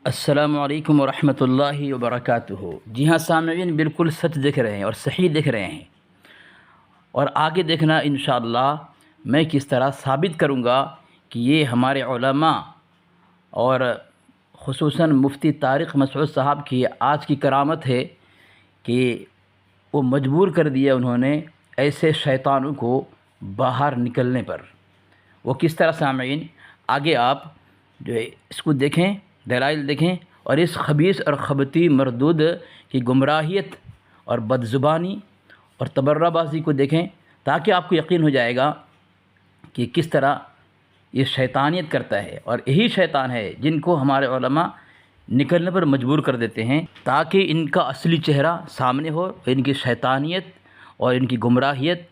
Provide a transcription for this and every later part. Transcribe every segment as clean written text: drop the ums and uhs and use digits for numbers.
السلام علیکم ورحمۃ اللہ وبرکاتہ۔ جی ہاں سامعین، بالکل سچ دیکھ رہے ہیں اور صحیح دیکھ رہے ہیں، اور آگے دیکھنا انشاءاللہ میں کس طرح ثابت کروں گا کہ یہ ہمارے علماء اور خصوصاً مفتی طارق مسعود صاحب کی آج کی کرامت ہے کہ وہ مجبور کر دیا انہوں نے ایسے شیطانوں کو باہر نکلنے پر۔ وہ کس طرح سامعین، آگے آپ جو ہے اس کو دیکھیں، دلائل دیکھیں، اور اس خبیث اور خبتی مردود کی گمراہیت اور بدزبانی اور تبرہ بازی کو دیکھیں، تاکہ آپ کو یقین ہو جائے گا کہ کس طرح یہ شیطانیت کرتا ہے، اور یہی شیطان ہے جن کو ہمارے علماء نکلنے پر مجبور کر دیتے ہیں تاکہ ان کا اصلی چہرہ سامنے ہو، ان کی شیطانیت اور ان کی گمراہیت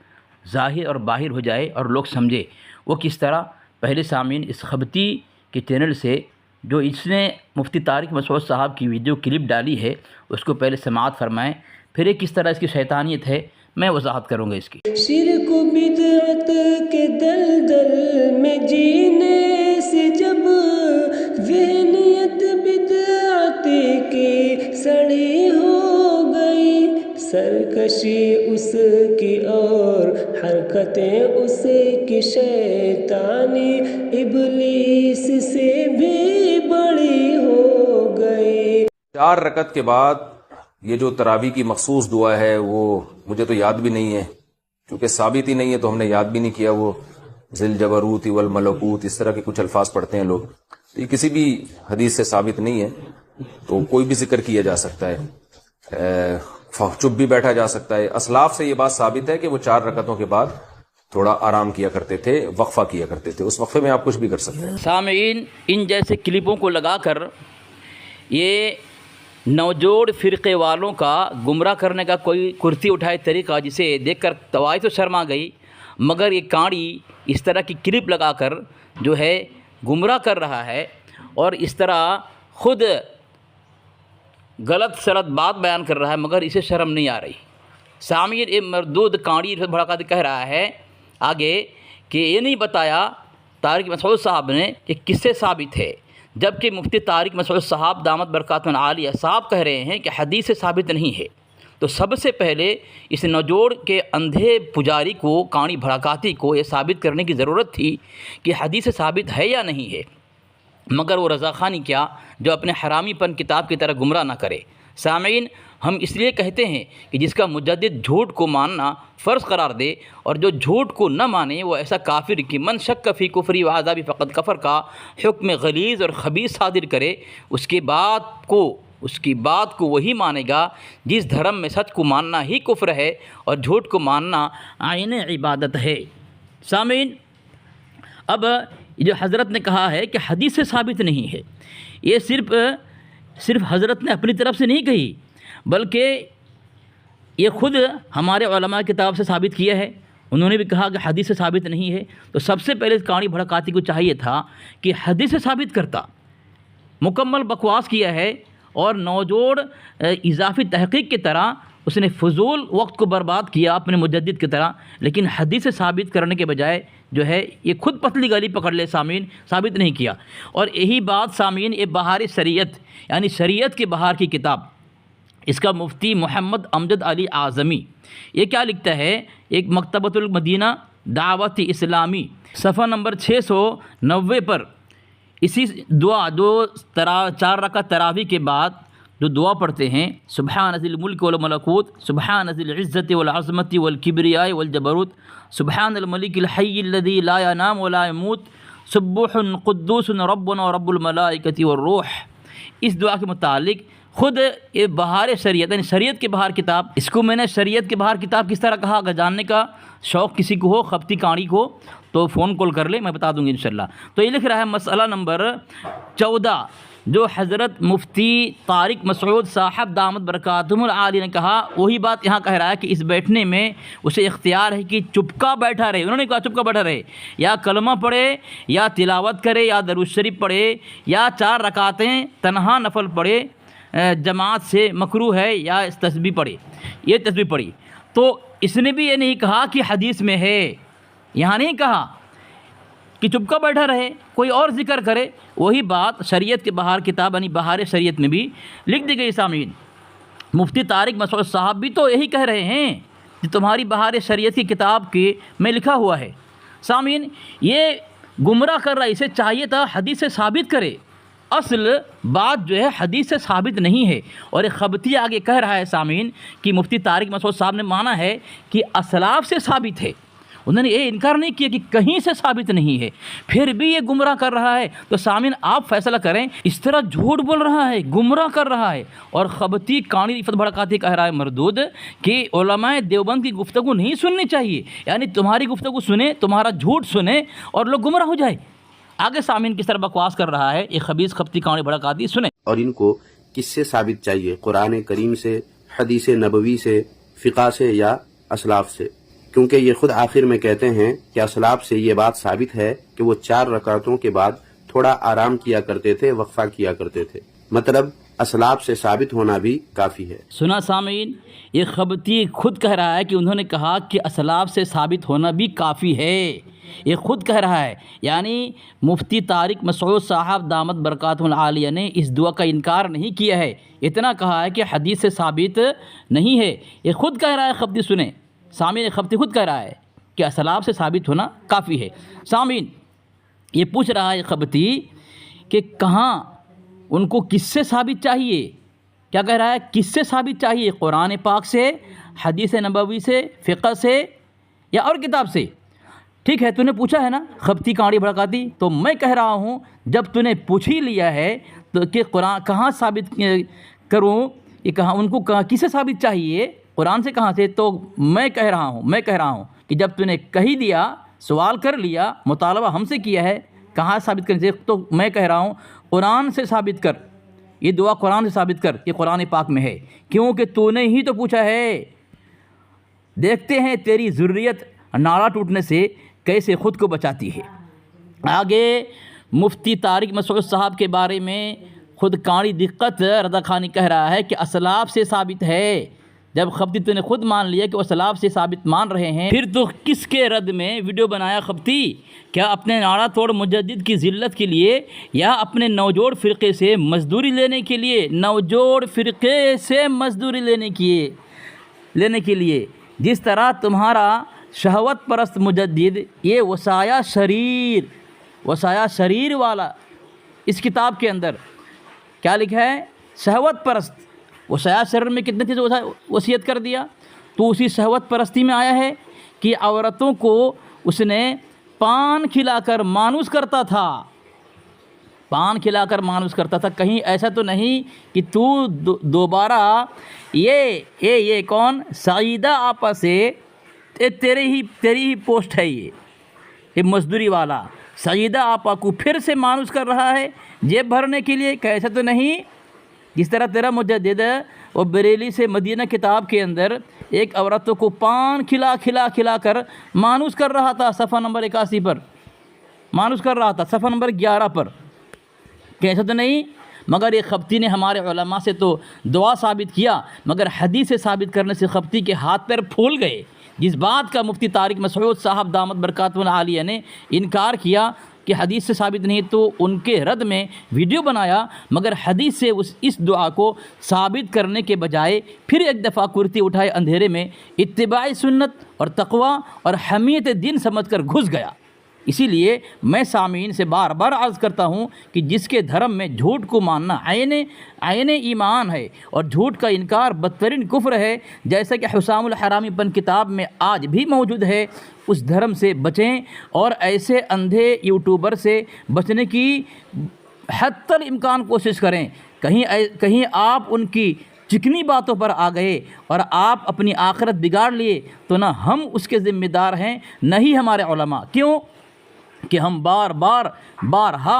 ظاہر اور باہر ہو جائے اور لوگ سمجھے۔ وہ کس طرح، پہلے سامعین اس خبتی کے چینل سے جو اس نے مفتی طارق مسعود صاحب کی ویڈیو کلپ ڈالی ہے اس کو پہلے سماعت فرمائیں، پھر یہ کس طرح اس کی شیطانیت ہے میں وضاحت کروں گا اس کی۔ شرک و بدعت کے دلدل میں جینے سے جب ذہنیت بدعت کی سڑی ہو گئی، سرکشی اس کی اور حرکتیں اس کی شیطانی ابلیس سے بھی بڑی ہو گئی۔ 4 رکعت کے بعد یہ جو تراویح کی مخصوص دعا ہے وہ مجھے تو یاد بھی نہیں ہے، کیونکہ ثابت ہی نہیں ہے تو ہم نے یاد بھی نہیں کیا۔ وہ ذل جبروت والملکوت اس طرح کے کچھ الفاظ پڑھتے ہیں لوگ، یہ کسی بھی حدیث سے ثابت نہیں ہے، تو کوئی بھی ذکر کیا جا سکتا ہے، چپ بھی بیٹھا جا سکتا ہے۔ اسلاف سے یہ بات ثابت ہے کہ وہ 4 رکعتوں کے بعد تھوڑا آرام کیا کرتے تھے، وقفہ کیا کرتے تھے، اس وقفے میں آپ کچھ بھی کر سکتے ہیں۔ سامعین، ان جیسے کلپوں کو لگا کر یہ نوجوڑ فرقے والوں کا گمراہ کرنے کا کوئی کرسی اٹھائے طریقہ جسے دیکھ کر توائے تو شرما گئی، مگر یہ کاڑی اس طرح کی کلپ لگا کر جو ہے گمراہ کر رہا ہے، اور اس طرح خود غلط سلط بات بیان کر رہا ہے، مگر اسے شرم نہیں آ رہی۔ سامعین، یہ مردود کاڑی بھڑکا کے کہہ رہا ہے آگے کہ یہ نہیں بتایا طارق مسعود صاحب نے کہ کس سے ثابت ہے، جبکہ مفتی طارق مسعود صاحب دامت برکاتہ عالیہ صاحب کہہ رہے ہیں کہ حدیث سے ثابت نہیں ہے۔ تو سب سے پہلے اس نوجوڑ کے اندھے پجاری کو، کاڑی بھڑکاتی کو یہ ثابت کرنے کی ضرورت تھی کہ حدیث سے ثابت ہے یا نہیں ہے، مگر وہ رضاخانی کیا جو اپنے حرامی پن کتاب کی طرح گمراہ نہ کرے۔ سامعین، ہم اس لیے کہتے ہیں کہ جس کا مجدد جھوٹ کو ماننا فرض قرار دے اور جو جھوٹ کو نہ مانے وہ ایسا کافر کی من شک فی کفری و عذابی فقط کفر کا حکم غلیظ اور خبیث صادر کرے، اس کی بات کو وہی مانے گا جس دھرم میں سچ کو ماننا ہی کفر ہے اور جھوٹ کو ماننا عین عبادت ہے۔ سامعین، اب جو حضرت نے کہا ہے کہ حدیث سے ثابت نہیں ہے، یہ صرف حضرت نے اپنی طرف سے نہیں کہی، بلکہ یہ خود ہمارے علماء کتاب سے ثابت کیا ہے۔ انہوں نے بھی کہا کہ حدیث سے ثابت نہیں ہے، تو سب سے پہلے کاڑی بھڑکاتی کو چاہیے تھا کہ حدیث سے ثابت کرتا، مکمل بکواس کیا ہے، اور نوجوڑ اضافی تحقیق کی طرح اس نے فضول وقت کو برباد کیا اپنے مجدد کی طرح، لیکن حدیث سے ثابت کرنے کے بجائے جو ہے یہ خود پتلی گلی پکڑ لے سامعین، ثابت نہیں کیا۔ اور یہی بات سامعین، یہ بہار شریعت یعنی شریعت کے بہار کی کتاب، اس کا مفتی محمد امجد علی اعظمی یہ کیا لکھتا ہے، ایک مکتبۃ المدینہ دعوت اسلامی صفحہ نمبر 690 پر اسی دعا جو 4 رکعت تراویح کے بعد جو دعا پڑھتے ہیں، سبحان ذی الملک والملکوت، سبحان ذی العزت والعظمت والکبریاء والجبروت، سبحان الملک الحی الذی لا ینام ولا یموت، سبوح قدوس ربنا ورب الملائکۃ والروح، اس دعا کے متعلق خود یہ بہار شریعت یعنی شریعت کے بہار کتاب، اس کو میں نے شریعت کے بہار کتاب کس طرح کہا، اگر جاننے کا شوق کسی کو ہو خبتی کاڑی کو تو فون کال کر لے، میں بتا دوں گی انشاءاللہ۔ تو یہ لکھ رہا ہے مسئلہ نمبر 14 جو حضرت مفتی طارق مسعود صاحب دامت برکاتہم العالیہ نے کہا، وہی بات یہاں کہہ رہا ہے کہ اس بیٹھنے میں اسے اختیار ہے کہ چپکا بیٹھا رہے۔ انہوں نے کہا چپکا بیٹھا رہے، یا کلمہ پڑھے یا تلاوت کرے یا درود شریف پڑھے یا 4 رکعتیں تنہا نفل پڑھے، جماعت سے مکروہ ہے، یا اس تسبیح پڑھے، یہ تسبیح پڑھی۔ تو اس نے بھی یہ نہیں کہا کہ حدیث میں ہے، یہاں نہیں کہا کہ چپکا بیٹھا رہے، کوئی اور ذکر کرے، وہی بات شریعت کے بہار کتاب یعنی بہار شریعت میں بھی لکھ دی گئی۔ سامعین، مفتی طارق مسعود صاحب بھی تو یہی کہہ رہے ہیں کہ تمہاری بہار شریعت کی کتاب کے میں لکھا ہوا ہے۔ سامعین، یہ گمراہ کر رہا ہے، اسے چاہیے تھا حدیث سے ثابت کرے۔ اصل بات جو ہے حدیث سے ثابت نہیں ہے، اور ایک خبتی آگے کہہ رہا ہے سامعین کہ مفتی طارق مسعود صاحب نے مانا ہے کہ اسلاف سے ثابت ہے، انہوں نے یہ انکار نہیں کیا کہ کہیں سے ثابت نہیں ہے، پھر بھی یہ گمراہ کر رہا ہے۔ تو سامعین آپ فیصلہ کریں، اس طرح جھوٹ بول رہا ہے، گمراہ کر رہا ہے، اور خبتی کانی رفت بھڑکاتی کہہ رہا ہے مردود کہ علماء دیوبند کی گفتگو نہیں سننی چاہیے، یعنی تمہاری گفتگو سنیں، تمہارا جھوٹ سنیں اور لوگ گمراہ ہو جائے۔ آگے سامعین کس طرح بکواس کر رہا ہے یہ خبیث خبتی کانی بھڑکاتی، سنیں۔ اور ان کو کس سے ثابت چاہیے؟ قرآن کریم سے، حدیث نبوی سے، فقہ سے، یا اسلاف سے؟ کیونکہ یہ خود آخر میں کہتے ہیں کہ اسلاف سے یہ بات ثابت ہے کہ وہ 4 رکعتوں کے بعد تھوڑا آرام کیا کرتے تھے، وقفہ کیا کرتے تھے، مطلب اسلاف سے ثابت ہونا بھی کافی ہے۔ سنا سامعین، یہ خبتی خود کہہ رہا ہے کہ انہوں نے کہا کہ اسلاف سے ثابت ہونا بھی کافی ہے، یہ خود کہہ رہا ہے، یعنی مفتی طارق مسعود صاحب دامت برکاتہ العالیہ نے اس دعا کا انکار نہیں کیا ہے، اتنا کہا ہے کہ حدیث سے ثابت نہیں ہے، یہ خود کہہ رہا ہے خبتی۔ سنیں سامعین، خبتی خود کہہ رہا ہے کہ اسلاف سے ثابت ہونا کافی ہے۔ سامعین، یہ پوچھ رہا ہے خبتی کہ کہاں ان کو کس سے ثابت چاہیے، کیا کہہ رہا ہے، کس سے ثابت چاہیے؟ قرآن پاک سے، حدیث نبوی سے، فقہ سے، یا اور کتاب سے؟ ٹھیک ہے، تو نے پوچھا ہے نا خبتی کانڑی بھڑکاتی، تو میں کہہ رہا ہوں جب تو نے پوچھ ہی لیا ہے تو کہ قرآن کہاں ثابت کروں، یہ کہاں ان کو کس سے ثابت چاہیے، قرآن سے کہاں سے؟ تو میں کہہ رہا ہوں کہ جب تو نے کہی دیا، سوال کر لیا، مطالبہ ہم سے کیا ہے کہاں ثابت کرنے سے، تو میں کہہ رہا ہوں قرآن سے ثابت کر، یہ دعا قرآن سے ثابت کر، یہ قرآن پاک میں ہے، کیونکہ تو نے ہی تو پوچھا ہے۔ دیکھتے ہیں تیری ذریت ناڑا ٹوٹنے سے کیسے خود کو بچاتی ہے۔ آگے مفتی طارق مسعود صاحب کے بارے میں خود کانڑی دقت رضا خانی کہہ رہا ہے کہ اسلاف سے ثابت ہے۔ جب خبتی تو نے خود مان لیا کہ وہ اسلاف سے ثابت مان رہے ہیں، پھر تو کس کے رد میں ویڈیو بنایا خبتی؟ کیا اپنے ناڑا توڑ مجدد کی ذلت کے لیے، یا اپنے نوجوڑ فرقے سے مزدوری لینے کے لیے؟ نوجوڑ فرقے سے مزدوری لینے کے لیے جس طرح تمہارا شہوت پرست مجدد یہ وصایا شریر والا، اس کتاب کے اندر کیا لکھا ہے؟ شہوت پرست، وصایا شریر میں کتنے چیز وصیت کر دیا، تو اسی شہوت پرستی میں آیا ہے کہ عورتوں کو اس نے پان کھلا کر مانوس کرتا تھا، کہیں ایسا تو نہیں کہ تو دوبارہ یہ کون سعیدہ آپا سے تیری ہی پوسٹ ہے، یہ مزدوری والا سعیدہ آپا کو پھر سے مانوس کر رہا ہے جیب بھرنے کے لیے، کہ ایسا تو نہیں؟ جس طرح تیرا مجدد وہ بریلی سے مدینہ کتاب کے اندر ایک عورتوں کو پان کھلا کر مانوس کر رہا تھا، صفحہ نمبر 81 پر مانوس کر رہا تھا، صفحہ نمبر 11 پر، کہ ایسا تو نہیں؟ مگر یہ خبتی نے ہمارے علماء سے تو دعا ثابت کیا، مگر حدیث سے ثابت کرنے سے خبتی کے ہاتھ پیر پھول گئے۔ جس بات کا مفتی طارق مسعود صاحب دامت برکاتہ العالیہ نے انکار کیا کہ حدیث سے ثابت نہیں، تو ان کے رد میں ویڈیو بنایا، مگر حدیث سے اس دعا کو ثابت کرنے کے بجائے پھر ایک دفعہ کرتی اٹھائے اندھیرے میں اتباع سنت اور تقوی اور حمیت دین سمجھ کر گھس گیا۔ اسی لیے میں سامعین سے بار بار عرض کرتا ہوں کہ جس کے دھرم میں جھوٹ کو ماننا عین ایمان ہے اور جھوٹ کا انکار بدترین کفر ہے، جیسا کہ حسام الحرامی پن کتاب میں آج بھی موجود ہے، اس دھرم سے بچیں اور ایسے اندھے یوٹیوبر سے بچنے کی حتی الامکان کوشش کریں۔ کہیں آپ ان کی چکنی باتوں پر آ گئے اور آپ اپنی آخرت بگاڑ لیے تو نہ ہم اس کے ذمہ دار ہیں، نہ ہی ہمارے علماء، کیوں کہ ہم بارہا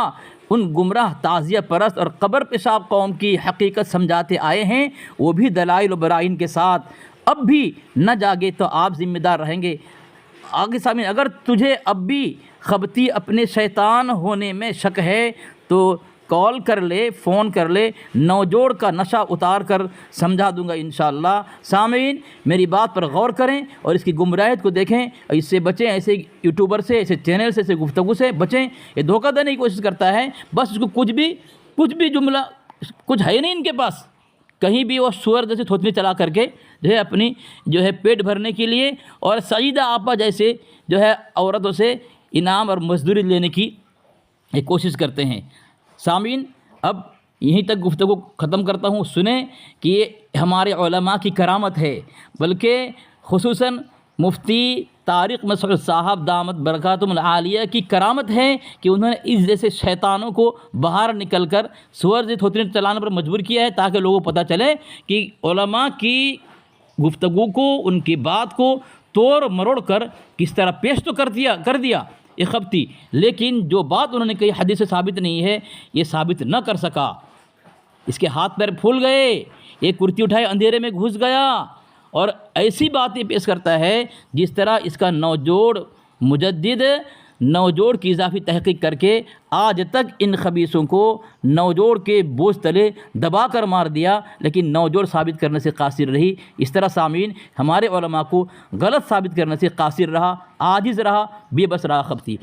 ان گمراہ تعزیہ پرست اور قبر پیشاب قوم کی حقیقت سمجھاتے آئے ہیں، وہ بھی دلائل و برائن کے ساتھ۔ اب بھی نہ جاگے تو آپ ذمہ دار رہیں گے۔ آگے سامنے، اگر تجھے اب بھی خبتی اپنے شیطان ہونے میں شک ہے تو کال کر لے، فون کر لے، نوجوڑ کا نشہ اتار کر سمجھا دوں گا انشاءاللہ۔ سامعین میری بات پر غور کریں اور اس کی گمراہیت کو دیکھیں اور اس سے بچیں، ایسے یوٹیوبر سے، ایسے چینل سے، ایسے گفتگو سے بچیں۔ یہ دھوکہ دینے کی کوشش کرتا ہے، بس اس کو کچھ بھی جملہ کچھ ہے نہیں ان کے پاس، کہیں بھی وہ سور جیسے تھوتنی چلا کر کے جو ہے اپنی جو ہے پیٹ بھرنے کے لیے اور سعیدہ آپا جیسے جو ہے عورتوں سے انعام اور مزدوری لینے کی ایک کوشش کرتے ہیں۔ سامعین اب یہیں تک گفتگو ختم کرتا ہوں۔ سنیں کہ یہ ہمارے علماء کی کرامت ہے، بلکہ خصوصاً مفتی طارق مسعود صاحب دامت برکاتہم العالیہ کی کرامت ہے کہ انہوں نے اس جیسے شیطانوں کو باہر نکل کر سور سے تھوتنی چلانے پر مجبور کیا ہے، تاکہ لوگوں کو پتہ چلے کہ علماء کی گفتگو کو، ان کی بات کو توڑ مروڑ کر کس طرح پیش تو کر دیا یہ خبتی، لیکن جو بات انہوں نے کہی حدیث سے ثابت نہیں ہے، یہ ثابت نہ کر سکا۔ اس کے ہاتھ پیر پھول گئے، یہ کرتی اٹھائے اندھیرے میں گھس گیا اور ایسی باتیں پیش کرتا ہے جس طرح اس کا نوجوڑ مجدد نوجوڑ کی اضافی تحقیق کر کے آج تک ان خبیثوں کو نوجوڑ کے بوجھ تلے دبا کر مار دیا، لیکن نوجوڑ ثابت کرنے سے قاصر رہی۔ اس طرح سامعین ہمارے علماء کو غلط ثابت کرنے سے قاصر رہا، عاجز رہا، بے بس رہا خبتی۔